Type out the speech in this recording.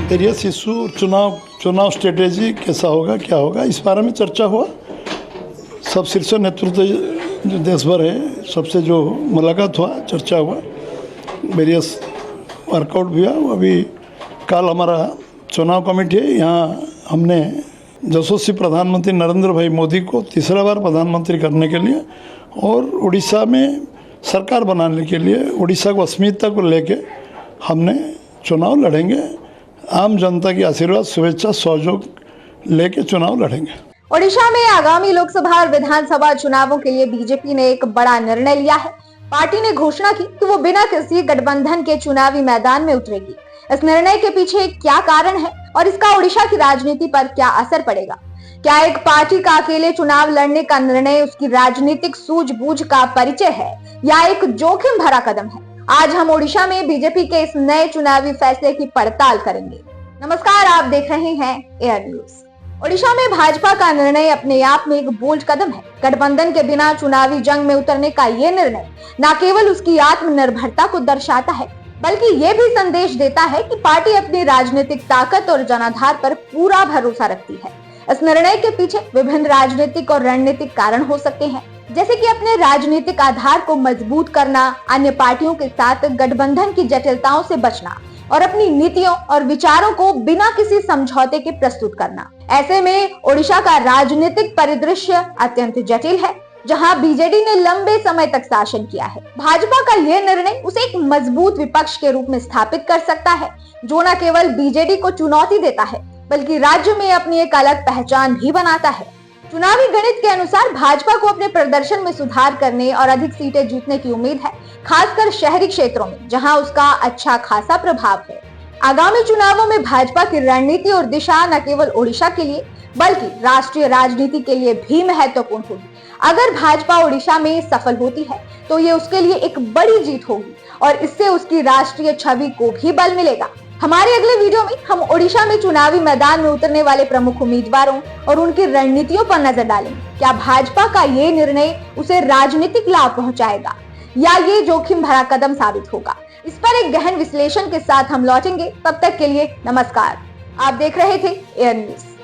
Various issue, चुनाव strategy कैसा होगा, क्या होगा, इस बारे में चर्चा हुआ। सब शीर्ष नेतृत्व जो देश भर है सबसे जो मुलाकात हुआ, चर्चा हुआ, वेरियस वर्कआउट भी हुआ। अभी कल हमारा चुनाव कमेटी है, यहाँ हमने यशस्वी प्रधानमंत्री नरेंद्र भाई मोदी को तीसरा बार प्रधानमंत्री करने के लिए और उड़ीसा में सरकार बनाने के लिए उड़ीसा को अस्मिता को लेके हमने चुनाव लड़ेंगे। आम जनता की आशीर्वाद, शुभेच्छा, सहयोग लेके चुनाव लड़ेंगे। ओडिशा में आगामी लोकसभा और विधानसभा चुनावों के लिए बीजेपी ने एक बड़ा निर्णय लिया है। पार्टी ने घोषणा की कि वो बिना किसी गठबंधन के चुनावी मैदान में उतरेगी। इस निर्णय के पीछे क्या कारण है और इसका ओडिशा की राजनीति पर क्या असर पड़ेगा? क्या एक पार्टी का अकेले चुनाव लड़ने का निर्णय उसकी राजनीतिक सूझबूझ का परिचय है या एक जोखिम भरा कदम है? आज हम ओडिशा में बीजेपी के इस नए चुनावी फैसले की पड़ताल करेंगे। नमस्कार, आप देख रहे हैं एयर न्यूज। ओडिशा में भाजपा का निर्णय अपने आप में एक बोल्ड कदम है। गठबंधन के बिना चुनावी जंग में उतरने का ये निर्णय न केवल उसकी आत्मनिर्भरता को दर्शाता है, बल्कि ये भी संदेश देता है कि पार्टी अपनी राजनीतिक ताकत और जनाधार पर पूरा भरोसा रखती है। इस निर्णय के पीछे विभिन्न राजनीतिक और रणनीतिक कारण हो सकते हैं, जैसे कि अपने राजनीतिक आधार को मजबूत करना, अन्य पार्टियों के साथ गठबंधन की जटिलताओं से बचना और अपनी नीतियों और विचारों को बिना किसी समझौते के प्रस्तुत करना। ऐसे में ओडिशा का राजनीतिक परिदृश्य अत्यंत जटिल है, जहां बीजेडी ने लंबे समय तक शासन किया है। भाजपा का यह निर्णय उसे एक मजबूत विपक्ष के रूप में स्थापित कर सकता है, जो न केवल बीजेडी को चुनौती देता है, बल्कि राज्य में अपनी एक अलग पहचान भी बनाता है। चुनावी गणित के अनुसार भाजपा को अपने प्रदर्शन में सुधार करने और अधिक सीटें जीतने की उम्मीद है, खासकर शहरी क्षेत्रों में, जहां उसका अच्छा खासा प्रभाव है। आगामी चुनावों में भाजपा की रणनीति और दिशा न केवल ओडिशा के लिए बल्कि राष्ट्रीय राजनीति के लिए भी महत्वपूर्ण होगी। अगर भाजपा ओडिशा में सफल होती है तो ये उसके लिए एक बड़ी जीत होगी और इससे उसकी राष्ट्रीय छवि को भी बल मिलेगा। हमारे अगले वीडियो में हम ओडिशा में चुनावी मैदान में उतरने वाले प्रमुख उम्मीदवारों और उनकी रणनीतियों पर नजर डालेंगे। क्या भाजपा का ये निर्णय उसे राजनीतिक लाभ पहुंचाएगा या ये जोखिम भरा कदम साबित होगा? इस पर एक गहन विश्लेषण के साथ हम लौटेंगे। तब तक के लिए नमस्कार। आप देख रहे थे एयर न्यूज।